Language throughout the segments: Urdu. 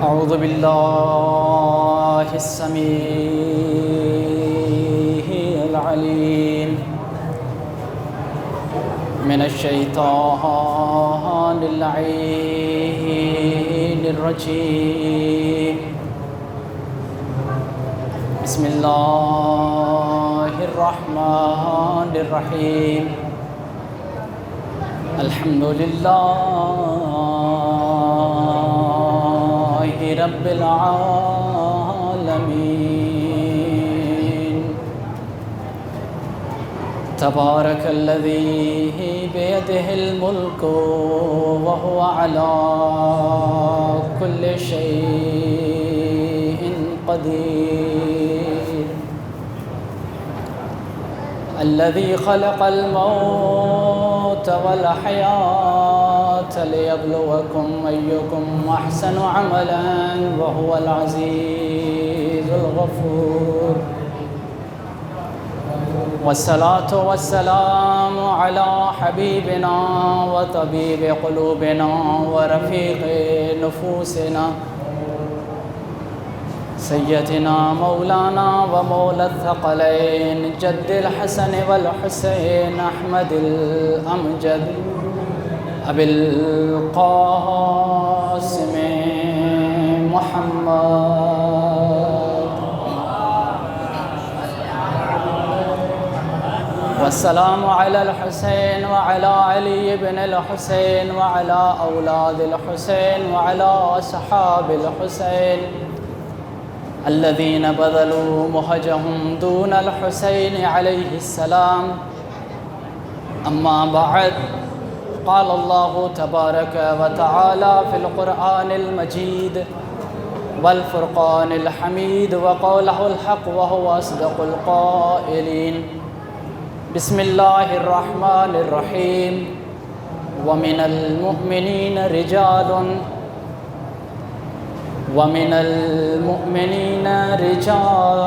أعوذ بالله السميع العليم من الشيطان اللعين الرجيم. بسم الله الرحمن الرحيم. الحمد لله رب العالمين. تبارك الذي بيده الملك وهو على كل شيء قدير. الذي خلق الموت والحياة ليبلوكم أيكم أحسن عملا وهو العزيز الغفور. والصلاة والسلام على حبيبنا وطبيب قلوبنا ورفيق نفوسنا سيدنا مولانا ومولى الثقلين جد الحسن والحسين أحمد الأمجد أبي القاسم محمد. والسلام على الحسين وعلى علي بن الحسين وعلى أولاد الحسين وعلى أصحاب الحسين الذين بذلوا مهجهم دون الحسين عليه السلام. أما بعد، قال الله تبارك وتعالى في القرآن المجيد والفرقان الحميد وقوله الحق وهو أصدق القائلين. بسم الله الرحمن الرحيم. ومن المؤمنين رجال ومن المؤمنين رجال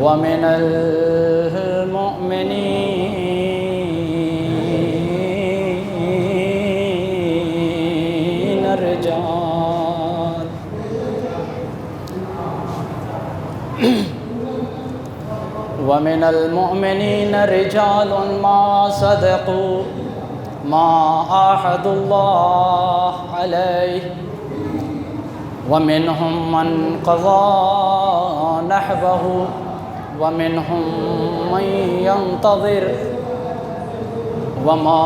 ومن المؤمنين رجال ومن المؤمنين رجال ما صدقوا ما عاهدوا الله عليه ومنهم من قضى نحبه ومنهم من ينتظر وما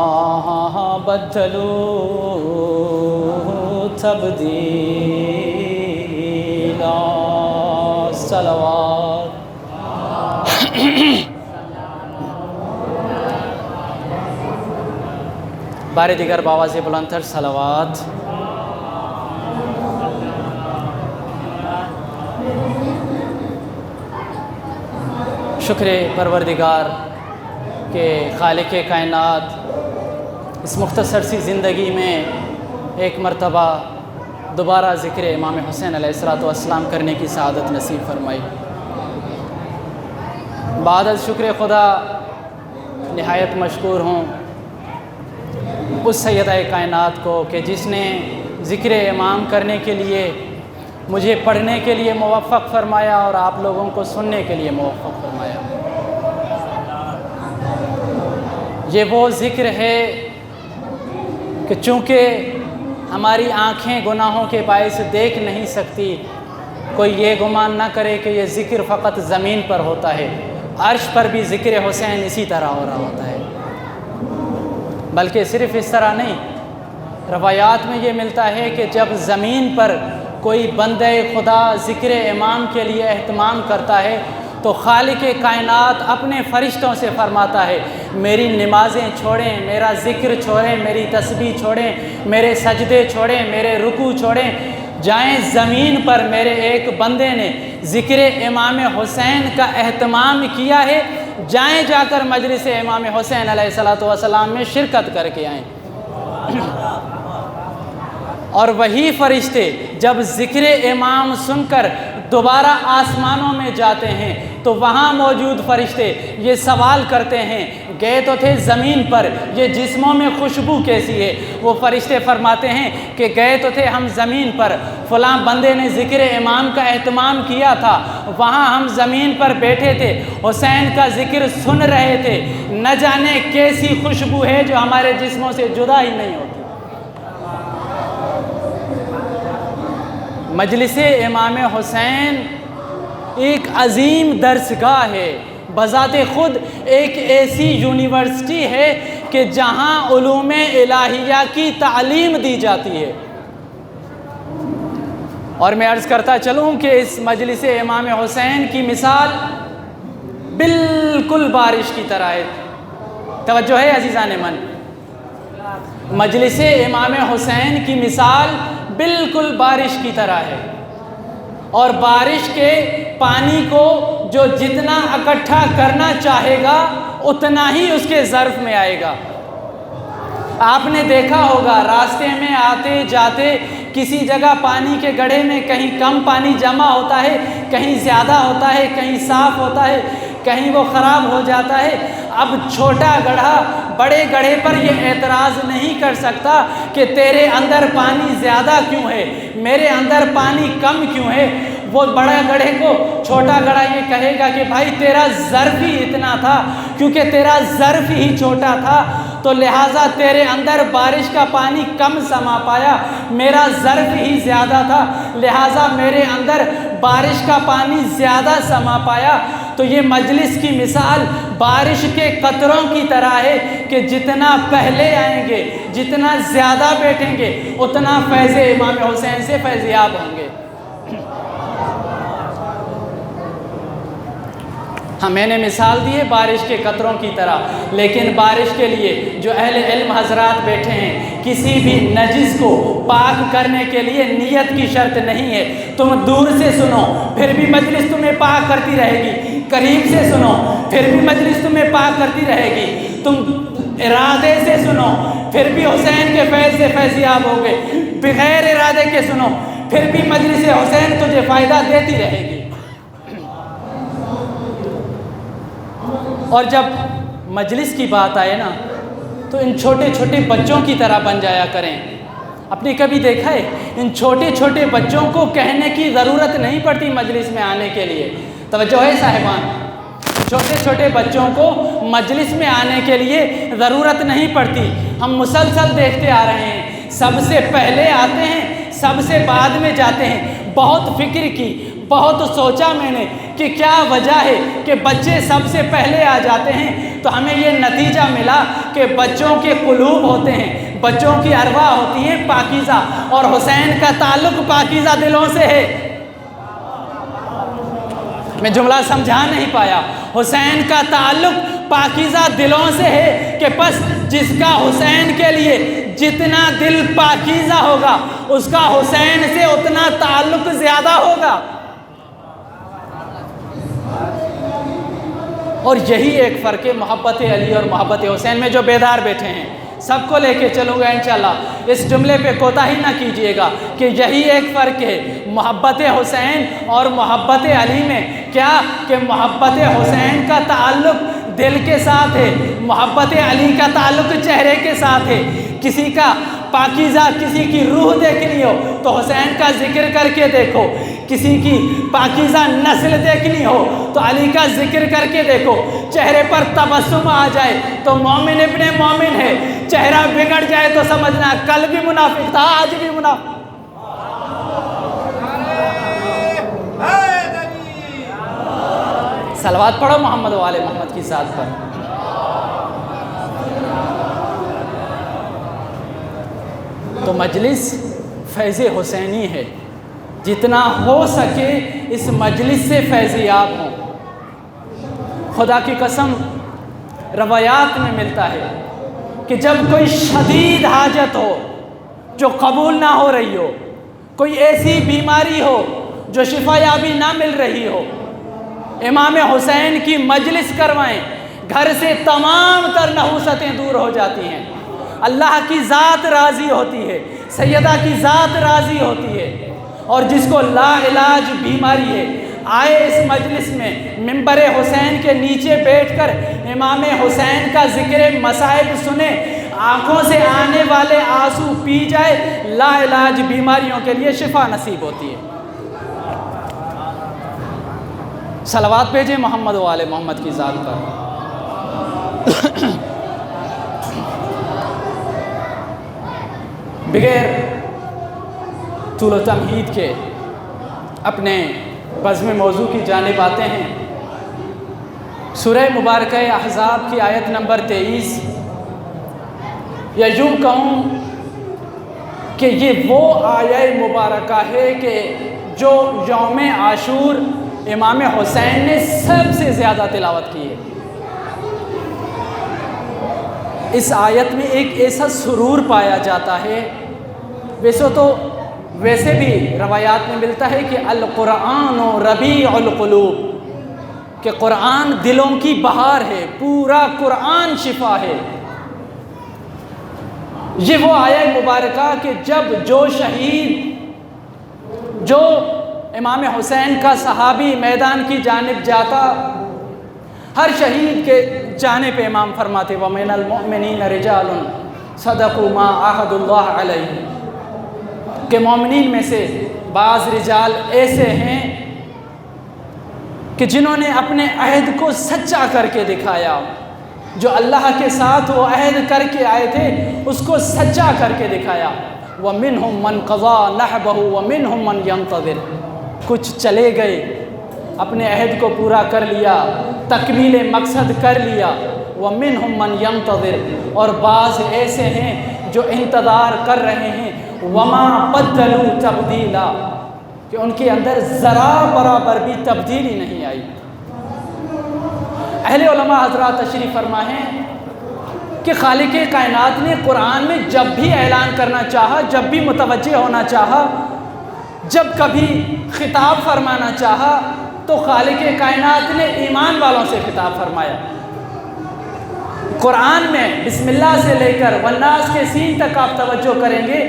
بدلوا تبديلا. صلوات. بار دیگر بآواز بلندتر صلوات. شکر پروردگار کہ خالق کائنات اس مختصر سی زندگی میں ایک مرتبہ دوبارہ ذکر امام حسین علیہ السلام کرنے کی سعادت نصیب فرمائی. بعد از شکر خدا نہایت مشکور ہوں اس سیدہ کائنات کو کہ جس نے ذکر امام کرنے کے لیے مجھے پڑھنے کے لیے موفق فرمایا اور آپ لوگوں کو سننے کے لیے موفق فرمایا. یہ وہ ذکر ہے کہ چونکہ ہماری آنکھیں گناہوں کے باعث دیکھ نہیں سکتی، کوئی یہ گمان نہ کرے کہ یہ ذکر فقط زمین پر ہوتا ہے. عرش پر بھی ذکر حسین اسی طرح ہو رہا ہوتا ہے. بلکہ صرف اس طرح نہیں، روایات میں یہ ملتا ہے کہ جب زمین پر کوئی بندہ خدا ذکر امام کے لیے اہتمام کرتا ہے تو خالق کائنات اپنے فرشتوں سے فرماتا ہے میری نمازیں چھوڑیں، میرا ذکر چھوڑیں، میری تسبیح چھوڑیں، میرے سجدے چھوڑیں، میرے رکوع چھوڑیں، جائیں زمین پر میرے ایک بندے نے ذکر امام حسین کا اہتمام کیا ہے، جائیں جا کر مجلس امام حسین علیہ السلام میں شرکت کر کے آئیں. اور وہی فرشتے جب ذکر امام سن کر دوبارہ آسمانوں میں جاتے ہیں تو وہاں موجود فرشتے یہ سوال کرتے ہیں، گئے تو تھے زمین پر، یہ جسموں میں خوشبو کیسی ہے؟ وہ فرشتے فرماتے ہیں کہ گئے تو تھے ہم زمین پر، فلاں بندے نے ذکر امام کا اہتمام کیا تھا، وہاں ہم زمین پر بیٹھے تھے، حسین کا ذکر سن رہے تھے، نہ جانے کیسی خوشبو ہے جو ہمارے جسموں سے جدا ہی نہیں ہوتی۔ مجلس امام حسین ایک عظیم درسگاہ ہے، بذات خود ایک ایسی یونیورسٹی ہے کہ جہاں علوم الہیہ کی تعلیم دی جاتی ہے۔ اور میں عرض کرتا چلوں کہ اس مجلس امام حسین کی مثال بالکل بارش کی طرح ہے۔ توجہ ہے عزیزان من، مجلس امام حسین کی مثال بالکل بارش کی طرح ہے، اور بارش کے پانی کو جو جتنا اکٹھا کرنا چاہے گا اتنا ہی اس کے ظرف میں آئے گا۔ آپ نے دیکھا ہوگا راستے میں آتے جاتے کسی جگہ پانی کے گڑھے میں کہیں کم پانی جمع ہوتا ہے، کہیں زیادہ ہوتا ہے، کہیں صاف ہوتا ہے، کہیں وہ خراب ہو جاتا ہے۔ اب چھوٹا گڑھا بڑے گڑھے پر یہ اعتراض نہیں کر سکتا کہ تیرے اندر پانی زیادہ کیوں ہے، میرے اندر پانی کم کیوں ہے۔ وہ بڑا گڑھے کو چھوٹا گڑھا یہ کہے گا کہ بھائی تیرا ظرف ہی اتنا تھا، کیونکہ تیرا ظرف ہی چھوٹا تھا تو لہٰذا تیرے اندر بارش کا پانی کم سما پایا، میرا ظرف ہی زیادہ تھا لہٰذا میرے اندر بارش کا پانی زیادہ سما پایا۔ تو یہ مجلس کی مثال بارش کے قطروں کی طرح ہے کہ جتنا پہلے آئیں گے، جتنا زیادہ بیٹھیں گے، اتنا فیض امام حسین سے فیضیاب ہوں گے۔ ہاں میں نے مثال دی ہے بارش کے قطروں کی طرح، لیکن بارش کے لیے جو اہل علم حضرات بیٹھے ہیں، کسی بھی نجس کو پاک کرنے کے لیے نیت کی شرط نہیں ہے۔ تم دور سے سنو پھر بھی مجلس تمہیں پاک کرتی رہے گی، قریب سے سنو پھر بھی مجلس تمہیں پاک کرتی رہے گی، تم ارادے سے سنو پھر بھی حسین کے فیض سے فیضیاب ہوگے، بغیر ارادے کے سنو پھر بھی مجلس حسین تجھے فائدہ دیتی رہے گی۔ اور جب مجلس کی بات آئے نا تو ان چھوٹے چھوٹے بچوں کی طرح بن جایا کریں۔ آپ نے کبھی دیکھا ہے ان چھوٹے چھوٹے بچوں کو کہنے کی ضرورت نہیں پڑتی مجلس میں آنے کے لیے؟ توجہ ہے صاحبان، چھوٹے چھوٹے بچوں کو مجلس میں آنے کے لیے ضرورت نہیں پڑتی۔ ہم مسلسل دیکھتے آ رہے ہیں، سب سے پہلے آتے ہیں، سب سے بعد میں جاتے ہیں۔ بہت فکر کی، بہت سوچا میں نے کہ کیا وجہ ہے کہ بچے سب سے پہلے آ جاتے ہیں، تو ہمیں یہ نتیجہ ملا کہ بچوں کے قلوب ہوتے ہیں، بچوں کی ارواح ہوتی ہیں پاکیزہ، اور حسین کا تعلق پاکیزہ دلوں سے ہے۔ میں جملہ سمجھا نہیں پایا، حسین کا تعلق پاکیزہ دلوں سے ہے کہ بس جس کا حسین کے لیے جتنا دل پاکیزہ ہوگا اس کا حسین سے اتنا تعلق زیادہ ہوگا۔ اور یہی ایک فرق ہے محبت علی اور محبت حسین میں۔ جو بیدار بیٹھے ہیں سب کو لے کے چلوں گا انشاءاللہ، اس جملے پہ کوتاہی نہ کیجئے گا کہ یہی ایک فرق ہے محبت حسین اور محبت علی میں۔ کیا کہ محبت حسین کا تعلق دل کے ساتھ ہے، محبت علی کا تعلق چہرے کے ساتھ ہے۔ کسی کا پاکیزہ کسی کی روح دیکھنی ہو تو حسین کا ذکر کر کے دیکھو، کسی کی پاکیزہ نسل دیکھنی ہو تو علی کا ذکر کر کے دیکھو۔ چہرے پر تبسم آ جائے تو مومن ابن مومن ہے، چہرہ بگڑ جائے تو سمجھنا کل بھی منافق تھا آج بھی منافق۔ صلوات پڑھو محمد و آل محمد کی ذات پر۔ تو مجلس فیض حسینی ہے، جتنا ہو سکے اس مجلس سے فیضیاب ہوں۔ خدا کی قسم روایات میں ملتا ہے کہ جب کوئی شدید حاجت ہو جو قبول نہ ہو رہی ہو، کوئی ایسی بیماری ہو جو شفا یابی نہ مل رہی ہو، امام حسین کی مجلس کروائیں، گھر سے تمام تر نحوستیں دور ہو جاتی ہیں، اللہ کی ذات راضی ہوتی ہے، سیدہ کی ذات راضی ہوتی ہے۔ اور جس کو لا علاج بیماری ہے آئے اس مجلس میں منبر حسین کے نیچے بیٹھ کر امام حسین کا ذکر مصائب سنے، آنکھوں سے آنے والے آنسو پی جائے، لا علاج بیماریوں کے لیے شفا نصیب ہوتی ہے۔ صلوات بھیجیں محمد و آل محمد کی ذات پر۔ بغیر طول و تمہید کے اپنے بزم موضوع کی جانب آتے ہیں۔ سورہ مبارکہ احزاب کی آیت نمبر 23، یا یوں کہوں کہ یہ وہ آیت مبارکہ ہے کہ جو یوم عاشور امام حسین نے سب سے زیادہ تلاوت کی ہے۔ اس آیت میں ایک ایسا سرور پایا جاتا ہے، ویسے بھی روایات میں ملتا ہے کہ القرآن ربیع القلوب، کہ قرآن دلوں کی بہار ہے، پورا قرآن شفا ہے۔ یہ وہ آیت مبارکہ کہ جب جو شہید، جو امام حسین کا صحابی میدان کی جانب جاتا، ہر شہید کے جانے پہ امام فرماتے وَمِنَ الْمُؤْمِنِينَ رِجَالٌ صَدَقُوا مَا عَاهَدُوا اللَّهَ عَلَيْهِ، کہ مومنین میں سے بعض رجال ایسے ہیں کہ جنہوں نے اپنے عہد کو سچا کر کے دکھایا، جو اللہ کے ساتھ وہ عہد کر کے آئے تھے اس کو سچا کر کے دکھایا۔ وَمِنْهُمْ مَنْ قَضَى نَحْبَهُ وَمِنْهُمْ مَنْ يَنْتَظِرُ، کچھ چلے گئے، اپنے عہد کو پورا کر لیا، تکمیل مقصد کر لیا۔ وَمِنْهُمْ مَنْ يَنْتَظِرُ، اور بعض ایسے ہیں جو انتظار کر رہے ہیں۔ وَمَا بَدَّلُوا تَبْدِيلًا، کہ ان کے اندر ذرا برابر بھی تبدیلی نہیں آئی۔ اہل علماء حضرات تشریف فرما ہیں کہ خالق کائنات نے قرآن میں جب بھی اعلان کرنا چاہا، جب بھی متوجہ ہونا چاہا، جب کبھی خطاب فرمانا چاہا، تو خالق کائنات نے ایمان والوں سے خطاب فرمایا۔ قرآن میں بسم اللہ سے لے کر والناس کے سین تک آپ توجہ کریں گے،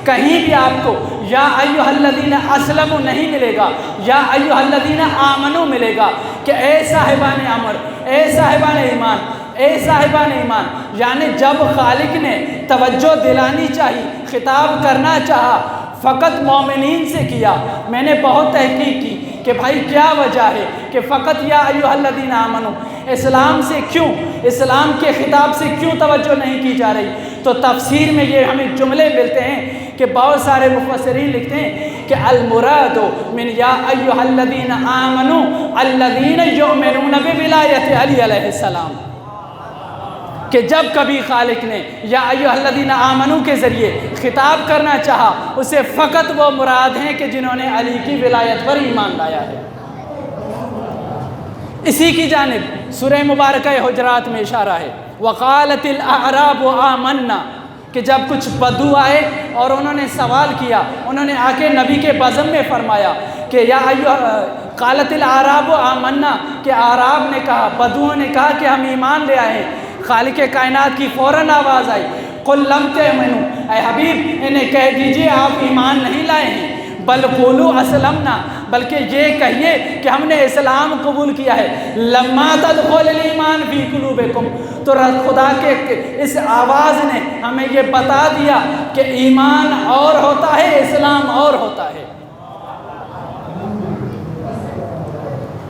کہیں بھی آپ کو یا ایھا الذین اسلموا نہیں ملے گا، یا ایھا الذین آمنوا ملے گا، کہ اے صاحبان امر، اے صاحبان ایمان، اے صاحبان ایمان۔ یعنی جب خالق نے توجہ دلانی چاہی، خطاب کرنا چاہا، فقط مومنین سے کیا۔ میں نے بہت تحقیق کی کہ بھائی کیا وجہ ہے کہ فقط یا ایھا الذین آمنوا، اسلام سے کیوں، اسلام کے خطاب سے کیوں توجہ نہیں کی جا رہی؟ تو تفسیر میں یہ ہمیں جملے ملتے ہیں کہ بہت سارے مفسرین لکھتے ہیں کہ المراد من یا ایھا الذین آمنوا الذین یؤمنون بولایت علی علیہ السلام، کہ جب کبھی خالق نے یا ایھا الذین آمنوا کے ذریعے خطاب کرنا چاہا، اسے فقط وہ مراد ہیں کہ جنہوں نے علی کی ولایت پر ایمان لایا ہے۔ اسی کی جانب سورہ مبارکہ حجرات میں اشارہ ہے، وقالت الاعراب آمنا، کہ جب کچھ بدو آئے اور انہوں نے سوال کیا، انہوں نے آ کے نبی کے بزم میں فرمایا کہ یا قالت الاعراب آمنا، کہ اعراب نے کہا، بدوؤں نے کہا کہ ہم ایمان لے آئے ہیں۔ خالق کائنات کی فوراً آواز آئی، قل لم تؤمنوا، اے حبیب انہیں کہہ دیجئے آپ ایمان نہیں لائے ہیں، بل قولوا اسلمنا، بلکہ یہ کہیے کہ ہم نے اسلام قبول کیا ہے۔ لما تدخل الایمان فی قلوبکم، تو خدا کے اس آواز نے ہمیں یہ بتا دیا کہ ایمان اور ہوتا ہے، اسلام اور ہوتا ہے۔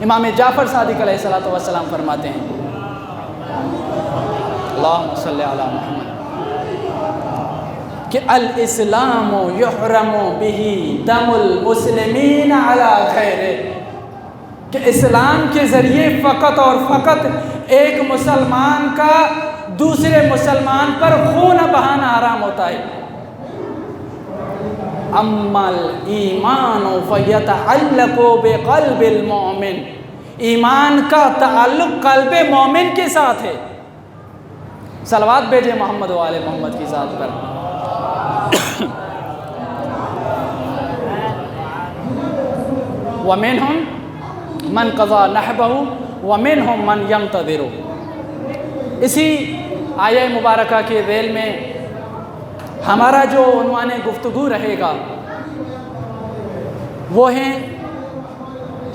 امام جعفر صادق علیہ السلام فرماتے ہیں، اللہم صلی علی محمد، کہ الاسلام یحرم بہ دم المسلمین علی غیرہ، کہ اسلام کے ذریعے فقط اور فقط ایک مسلمان کا دوسرے مسلمان پر خون بہانا حرام ہوتا ہے۔ اما الایمان فیتعلق بقلب المؤمن، ایمان کا تعلق قلب مومن کے ساتھ ہے۔ صلوات بھیجے محمد و آل محمد کی ذات پر۔ وَمِنْهُمْ مَنْ قَضَى نَحْبَهُ وَمِنْهُمْ مَنْ يَنْتَظِرُ۔ اسی آیہ مبارکہ کے ذیل میں ہمارا جو عنوان گفتگو رہے گا وہ ہیں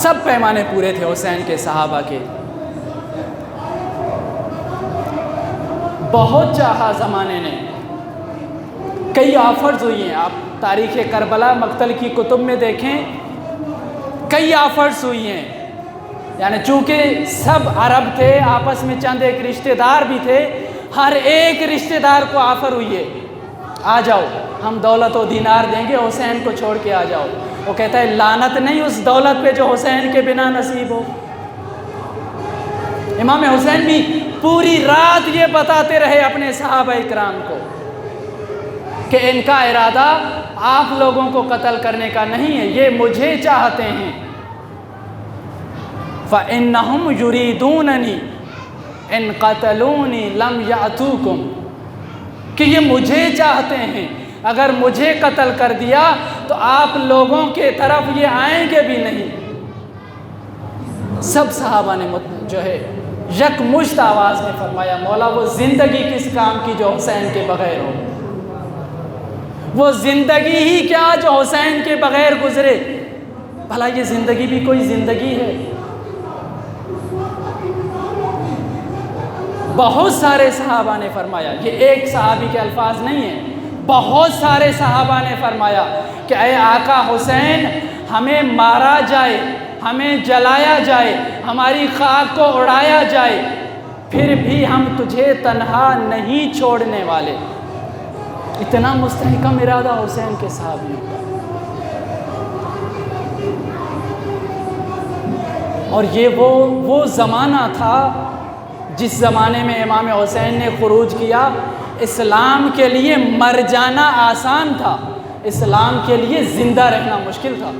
سب پیمانے پورے تھے حسین کے صحابہ کے، بہت چاہا زمانے نے، کئی آفرز ہوئی ہیں، آپ تاریخ کربلا مقتل کی کتب میں دیکھیں، کئی آفرز ہوئی ہیں، یعنی چونکہ سب عرب تھے، آپس میں چند ایک رشتہ دار بھی تھے، ہر ایک رشتہ دار کو آفر ہوئی ہے، آ جاؤ ہم دولت و دینار دیں گے، حسین کو چھوڑ کے آ جاؤ۔ وہ کہتا ہے لعنت نہیں اس دولت پہ جو حسین کے بنا نصیب ہو۔ امام حسین بھی پوری رات یہ بتاتے رہے اپنے صحابہ اکرام کو کہ ان کا ارادہ آپ لوگوں کو قتل کرنے کا نہیں ہے، یہ مجھے چاہتے ہیں۔ فَإِنَّهُمْ يُرِيدُونَنِي إِن قَتَلُونِي لَمْ يَأْتُوكُمْ، کہ یہ مجھے چاہتے ہیں، اگر مجھے قتل کر دیا تو آپ لوگوں کے طرف یہ آئیں گے بھی نہیں۔ سب صحابہ نے جو ہے یک مشت آواز میں فرمایا، مولا وہ زندگی کس کام کی جو حسین کے بغیر ہو، وہ زندگی ہی کیا جو حسین کے بغیر گزرے، بھلا یہ زندگی بھی کوئی زندگی ہے؟ بہت سارے صحابہ نے فرمایا، یہ ایک صحابی کے الفاظ نہیں ہیں، بہت سارے صحابہ نے فرمایا کہ اے آقا حسین، ہمیں مارا جائے، ہمیں جلایا جائے، ہماری خاک کو اڑایا جائے، پھر بھی ہم تجھے تنہا نہیں چھوڑنے والے۔ اتنا مستحکم ارادہ حسین کے صحابیوں کا۔ اور یہ وہ زمانہ تھا جس زمانے میں امام حسین نے خروج کیا، اسلام کے لیے مر جانا آسان تھا، اسلام کے لیے زندہ رہنا مشکل تھا۔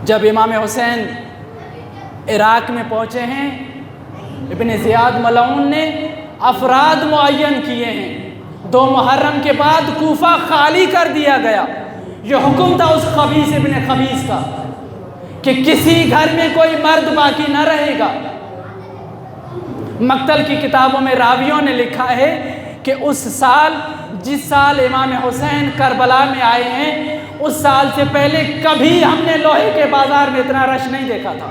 جب امام حسین عراق میں پہنچے ہیں، ابن زیاد ملعون نے افراد معین کیے ہیں، 2 محرم کے بعد کوفہ خالی کر دیا گیا۔ یہ حکم تھا اس خبیث ابن خبیث کا کہ کسی گھر میں کوئی مرد باقی نہ رہے گا۔ مقتل کی کتابوں میں راویوں نے لکھا ہے کہ اس سال، جس سال امام حسین کربلا میں آئے ہیں، اس سال سے پہلے کبھی ہم نے لوہے کے بازار میں اتنا رش نہیں دیکھا تھا۔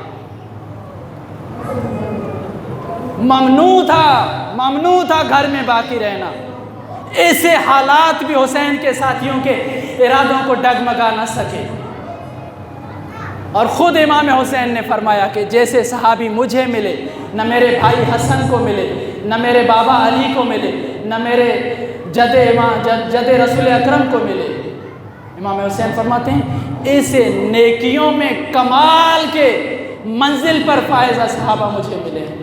ممنوع تھا گھر میں باقی رہنا۔ ایسے حالات بھی حسین کے ساتھیوں کے ارادوں کو ڈگمگا نہ سکے۔ اور خود امام حسین نے فرمایا کہ جیسے صحابی مجھے ملے، نہ میرے بھائی حسن کو ملے، نہ میرے بابا علی کو ملے، نہ میرے جد رسول اکرم کو ملے۔ امام حسین فرماتے ہیں ایسے نیکیوں میں کمال کے منزل پر فائزہ صحابہ مجھے ملے ہیں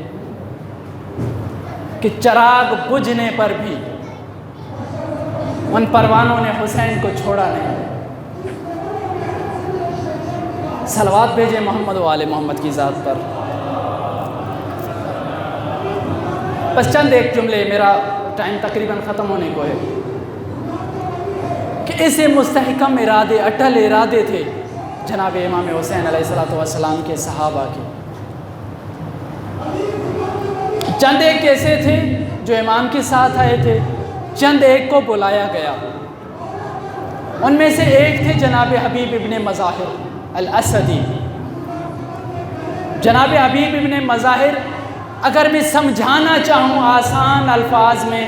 کہ چراغ بجھنے پر بھی ان پروانوں نے حسین کو چھوڑا نہیں۔ صلوات بھیجے محمد و آل محمد کی ذات پر۔ بس چند ایک جملے، میرا ٹائم تقریباً ختم ہونے کو ہے، کہ ایسے مستحکم ارادے، اٹل ارادے تھے جناب امام حسین علیہ السلام کے صحابہ کے۔ چند ایک ایسے تھے جو امام کے ساتھ آئے تھے، چند ایک کو بلایا گیا۔ ان میں سے ایک تھے جناب حبیب ابن مظاہر الاسدی۔ جناب حبیب ابن مظاہر، اگر میں سمجھانا چاہوں آسان الفاظ میں،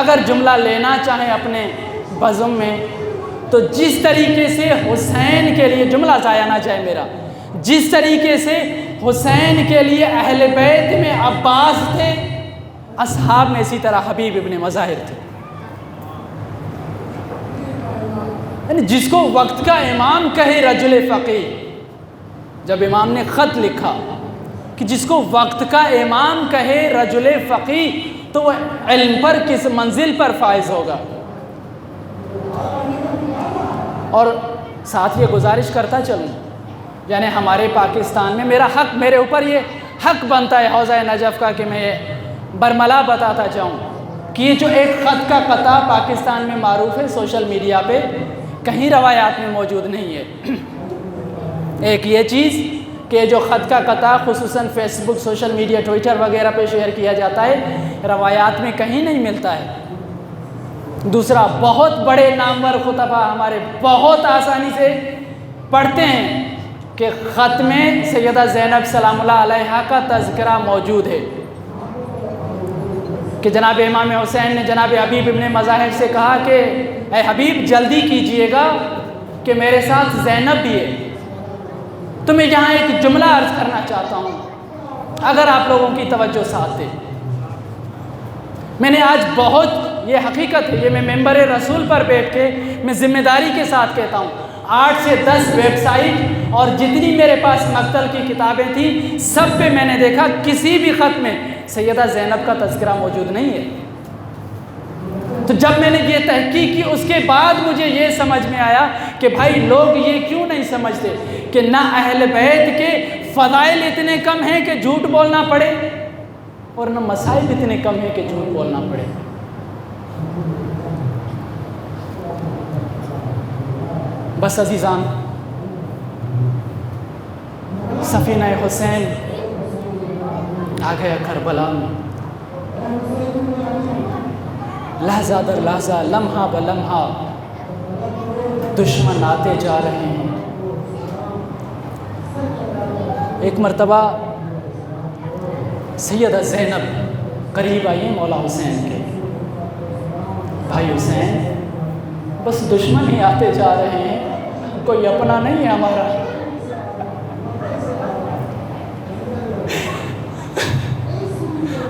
اگر جملہ لینا چاہیں اپنے بزم میں، تو جس طریقے سے حسین کے لیے، جملہ ضائع نہ جائے میرا، جس طریقے سے حسین کے لیے اہل بیت میں عباس تھے، اصحاب میں اسی طرح حبیب ابن مظاہر تھے۔ یعنی جس کو وقت کا امام کہے رجل فقیہ، جب امام نے خط لکھا کہ جس کو وقت کا امام کہے رجل فقیہ، تو وہ علم پر کس منزل پر فائز ہوگا۔ اور ساتھ یہ گزارش کرتا چلوں، یعنی ہمارے پاکستان میں میرا حق، میرے اوپر یہ حق بنتا ہے حوضہ نجف کا کہ میں برملا بتاتا جاؤں کہ یہ جو ایک خط کا قطع پاکستان میں معروف ہے، سوشل میڈیا پہ کہیں روایات میں موجود نہیں ہے۔ ایک یہ چیز کہ جو خط کا قطع خصوصاً فیس بک، سوشل میڈیا، ٹویٹر وغیرہ پہ شیئر کیا جاتا ہے، روایات میں کہیں نہیں ملتا ہے۔ دوسرا، بہت بڑے نامور خطبہ ہمارے بہت آسانی سے پڑھتے ہیں کہ خط میں سیدہ زینب سلام اللہ علیہا کا تذکرہ موجود ہے کہ جناب امام حسین نے جناب حبیب ابن مظاہر سے کہا کہ اے حبیب جلدی کیجئے گا کہ میرے ساتھ زینب بھی ہے۔ تو میں یہاں ایک جملہ عرض کرنا چاہتا ہوں، اگر آپ لوگوں کی توجہ ساتھ دے۔ میں نے آج بہت، یہ حقیقت ہے، یہ میں ممبر رسول پر بیٹھ کے میں ذمہ داری کے ساتھ کہتا ہوں، 8 سے 10 ویب سائٹ اور جتنی میرے پاس مقتل کی کتابیں تھیں سب پہ میں نے دیکھا کسی بھی خط میں سیدہ زینب کا تذکرہ موجود نہیں ہے۔ تو جب میں نے یہ تحقیق کی، اس کے بعد مجھے یہ سمجھ میں آیا کہ بھائی لوگ یہ کیوں نہیں سمجھتے کہ نہ اہل بیت کے فضائل اتنے کم ہیں کہ جھوٹ بولنا پڑے، اور نہ مسائل اتنے کم ہیں کہ جھوٹ بولنا پڑے۔ بس عزیزان، سفینہ حسین آ گیا کربلا میں، لحظہ در لحظہ، لمحہ بلمحہ دشمن آتے جا رہے ہیں۔ ایک مرتبہ سیدہ زینب قریب آئی مولا حسین کے، بھائی حسین بس دشمن ہی آتے جا رہے ہیں، کوئی اپنا نہیں ہے ہمارا۔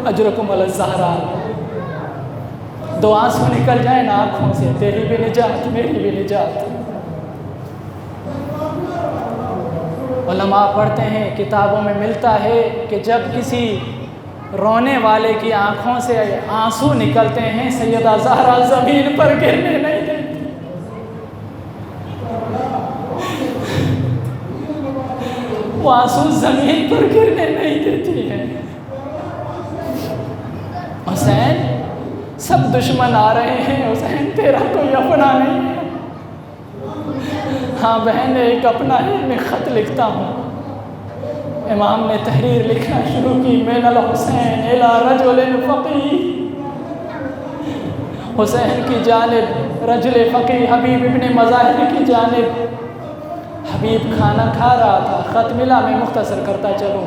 اجرکم علی الزہرا، 2 آنسو نکل جائیں نا آنکھوں سے، تیری بھی نجات میری بھی نجات۔ علماء پڑھتے ہیں، کتابوں میں ملتا ہے کہ جب کسی رونے والے کی آنکھوں سے آنسو نکلتے ہیں، سیدہ زہرا زمین پر گرنے نہیں دیتی، وہ آنسو زمین پر گرنے نہیں دیتی ہے۔ حسین سب دشمن آ رہے ہیں، حسین تیرا کوئی اپنا نہیں ہے۔ ہاں بہن ایک اپنا ہے، میں خط لکھتا ہوں۔ امام نے تحریر لکھنا شروع کی، من الحسین الی رجل فقیہ، حسین کی جانب رجل فقیہ حبیب ابن مظاہر کی جانب۔ حبیب کھانا کھا رہا تھا، خط ملا، میں مختصر کرتا چلوں۔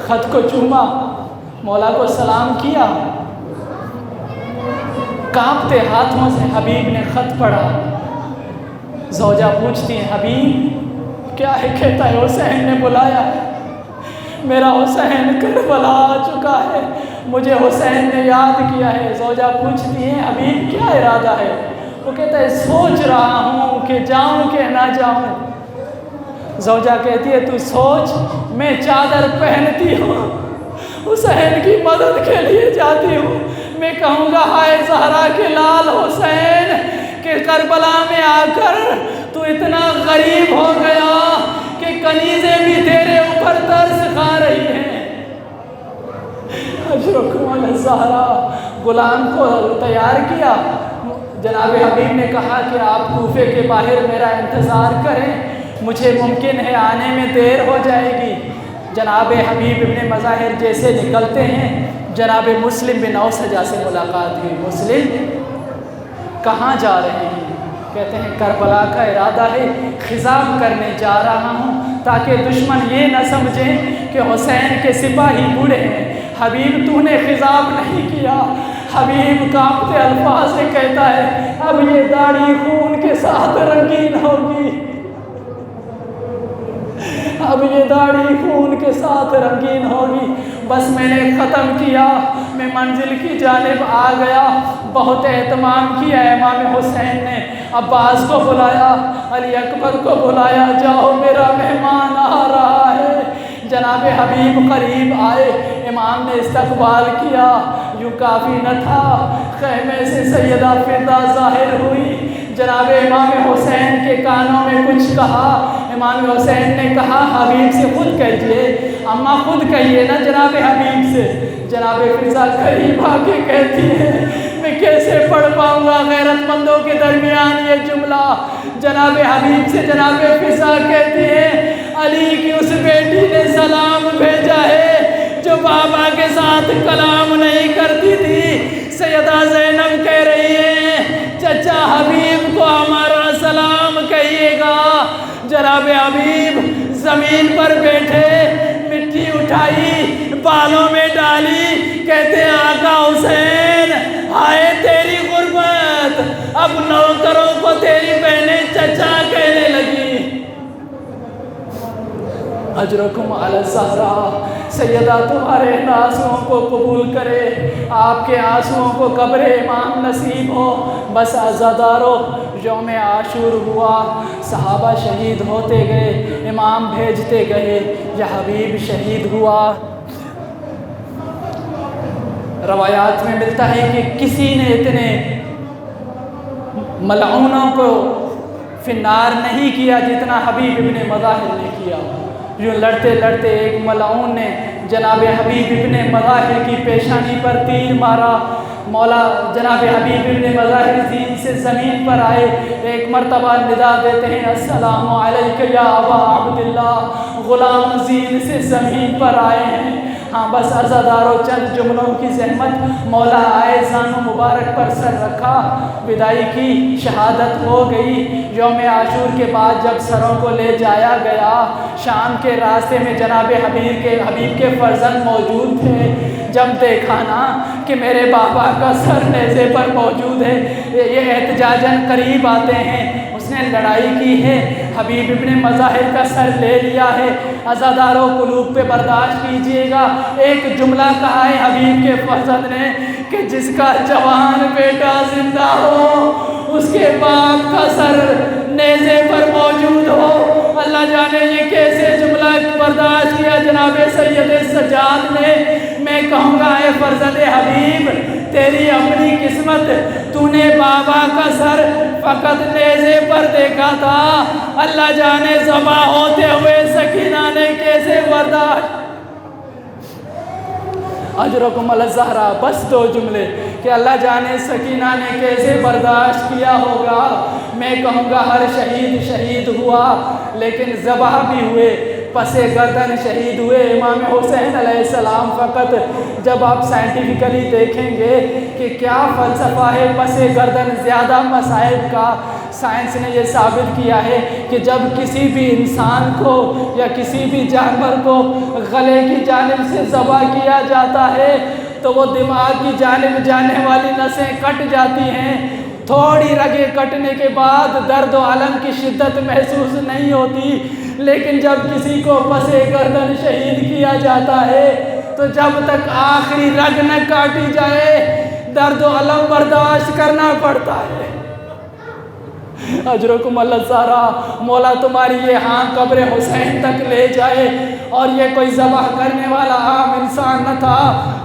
خط کو چوما، مولا کو سلام کیا، کانپتے ہاتھوں سے حبیب نے خط پڑھا۔ زوجہ پوچھتی ہیں حبیب کیا ہے؟ کہتا ہے حسین نے بلایا، میرا حسین کربلا آ چکا ہے، مجھے حسین نے یاد کیا ہے۔ زوجہ پوچھتی ہیں حبیب کیا ارادہ ہے؟ وہ کہتا ہے سوچ رہا ہوں کہ جاؤں کہ نہ جاؤں۔ زوجہ کہتی ہے تو سوچ، میں چادر پہنتی ہوں، حسین کی مدد کے لیے جاتی ہوں، میں کہوں گا ہائے زہرا کے لال حسین کہ کربلا میں آ کر تو اتنا غریب ہو گیا کہ کنیزیں بھی تیرے اوپر ترس کھا رہی ہیں۔ اجرکم علی الزہرا، غلام کو تیار کیا۔ جناب حبیب نے کہا کہ آپ کوفے کے باہر میرا انتظار کریں، مجھے ممکن ہے آنے میں دیر ہو جائے گی۔ جناب حبیب ابن مظاہر جیسے نکلتے ہیں، جناب مسلم بن اوسجہ سے ملاقات ہوئی۔ مسلم کہاں جا رہے ہیں؟ کہتے ہیں کربلا کا ارادہ ہے، خضاب کرنے جا رہا ہوں تاکہ دشمن یہ نہ سمجھیں کہ حسین کے سپاہی بوڑھے ہیں۔ حبیب تو نے خضاب نہیں کیا۔ حبیب کانپتے الفاظ سے کہتا ہے اب یہ داڑھی خون کے ساتھ رنگین ہوگی، اب یہ داڑھی خون کے ساتھ رنگین ہوگی۔ بس میں نے ختم کیا، میں منزل کی جانب آ گیا۔ بہت اہتمام کیا امام حسین نے، عباس کو بلایا، علی اکبر کو بلایا، جاؤ میرا مہمان آ رہا ہے۔ جناب حبیب قریب آئے، امام نے استقبال کیا، یوں کافی نہ تھا، خیمے سے سیدہ فردہ ظاہر ہوئی۔ جناب امام حسین کے کانوں میں کچھ کہا، امام حسین نے کہا حبیب سے خود کہیے، اماں خود کہیے نا جناب حبیب سے۔ جناب فضا قریب آ کے کہتی ہے میں کیسے پڑھ پاؤں گا غیرت مندوں کے درمیان یہ جملہ؟ جناب حبیب سے جناب فضا کہتی ہے علی کی اس بیٹی نے سلام بھیجا ہے جو بابا کے ساتھ کلام نہیں کرتی تھی۔ سیدہ زینب کہہ رہی ہے چچا حبیب کو ہمارا سلام کہیے گا۔ جناب حبیب زمین پر بیٹھے، مٹی اٹھائی، بالوں میں ڈالی، کہتے آقا حسین ہائے تیری غربت، اب نوکروں کو تیری بہنیں چچا کہنے لگی۔ اجرکم علی الزہرا، سیدہ تمہارے ان آنسوؤں کو قبول کرے، آپ کے آنسوؤں کو قبر امام نصیب ہو۔ بس عزادارو یوم عاشور ہوا، صحابہ شہید ہوتے گئے، امام بھیجتے گئے، یا حبیب شہید ہوا۔ روایات میں ملتا ہے کہ کسی نے اتنے ملعونوں کو فی النار نہیں کیا جتنا حبیب ابن مظاہر نے کیا۔ یوں لڑتے لڑتے ایک ملعون نے جناب حبیب ابن مظاہر کی پیشانی پر تیر مارا۔ مولا جناب حبیب ابن مظاہر زین سے زمین پر آئے، ایک مرتبہ ندا دیتے ہیں السلام علیک یا ابا عبداللہ، غلام زین سے زمین پر آئے ہیں۔ ہاں بس عزادارو چند جملوں کی زحمت، مولا آئے زانو مبارک پر سر رکھا، بدائی کی، شہادت ہو گئی۔ یوم عاشور کے بعد جب سروں کو لے جایا گیا، شام کے راستے میں جناب حبیب کے فرزند موجود تھے۔ جب دیکھا نا کہ میرے بابا کا سر نیزے پر موجود ہے، یہ احتجاجاً قریب آتے ہیں، اس نے لڑائی کی ہے، حبیب ابن مظاہر کا سر لے لیا ہے۔ عزادارو قلوب پہ برداشت کیجئے گا، ایک جملہ کہا ہے حبیب کے فرزند نے کہ جس کا جوان بیٹا زندہ ہو اس کے باپ کا سر نیزے پر موجود ہو۔ اللہ جانے یہ کیسے جملہ برداشت کیا جناب سید سجاد نے۔ میں کہوں گا اے فرزند حبیب تیری اپنی قسمت، تو نے بابا کا سر فقط نیزے پر دیکھا تھا، اللہ جانے ذبح ہوتے ہوئے سکینہ نے کیسے برداشت۔ اجرکم علی الزہرا، بس دو جملے کہ اللہ جانے سکینہ نے کیسے برداشت کیا ہوگا۔ میں کہوں گا ہر شہید شہید ہوا لیکن ذبح بھی ہوئے، پس گردن شہید ہوئے امام حسین علیہ السلام۔ فقط جب آپ سائنٹیفکلی دیکھیں گے کہ کیا فلسفہ ہے پس گردن زیادہ مصائب کا، سائنس نے یہ ثابت کیا ہے کہ جب کسی بھی انسان کو یا کسی بھی جانور کو گلے کی جانب سے ذبح کیا جاتا ہے تو وہ دماغ کی جانب جانے والی نسیں کٹ جاتی ہیں، تھوڑی رگیں کٹنے کے بعد درد و الم کی شدت محسوس نہیں ہوتی، لیکن جب کسی کو پس گردن شہید کیا جاتا ہے تو جب تک آخری رگ نہ کاٹی جائے درد و الم برداشت کرنا پڑتا ہے۔ اجرکم اللہ سارا، مولا تمہاری یہ ہاں قبر حسین تک لے جائے۔ اور یہ کوئی ذبح کرنے والا عام انسان نہ تھا،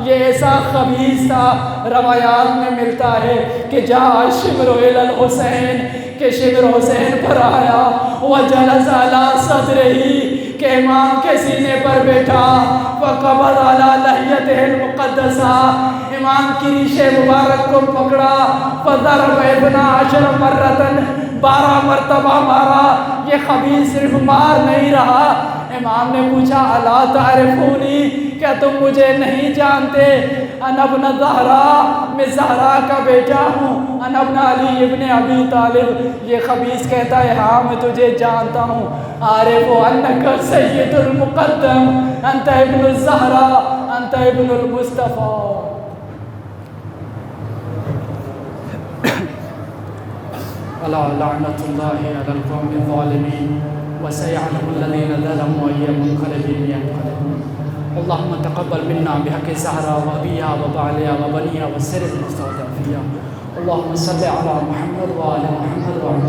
یہ ایسا خبیث تھا۔ روایات میں ملتا ہے کہ جا شبر الی الحسین، کہ شبر حسین پر آیا، وجلس علی صدرہ، کہ امام کے سینے پر بیٹھا، وقبض علی لحیتہ المقدسہ، امام کی ریش مبارک کو پکڑا، فضرب ابن 10 مرتن، 12 مرتبہ مارا۔ یہ خبیث صرف مار نہیں رہا، امام نے پوچھا الا تعرفونی، کیا تم مجھے نہیں جانتے؟ انا ابن زہرا، میں زہرا کا بیٹا ہوں، انا ابن علی ابن ابی طالب۔ یہ خبیث کہتا ہے ہاں میں تجھے جانتا ہوں، عارف انک سید المقدم، انت ابن الزہرا، انت ابن المصطفیٰ۔ الا لعنت اللہ علی القوم الظالمین وسيعلم الذين ظلموا أي منقلب ينقلبون۔ اللهم تقبل منا بحق الزهراء وأبيها وبعلها وبنيها والسر المستودع فيها۔ اللهم صل على محمد وآل محمد وعلى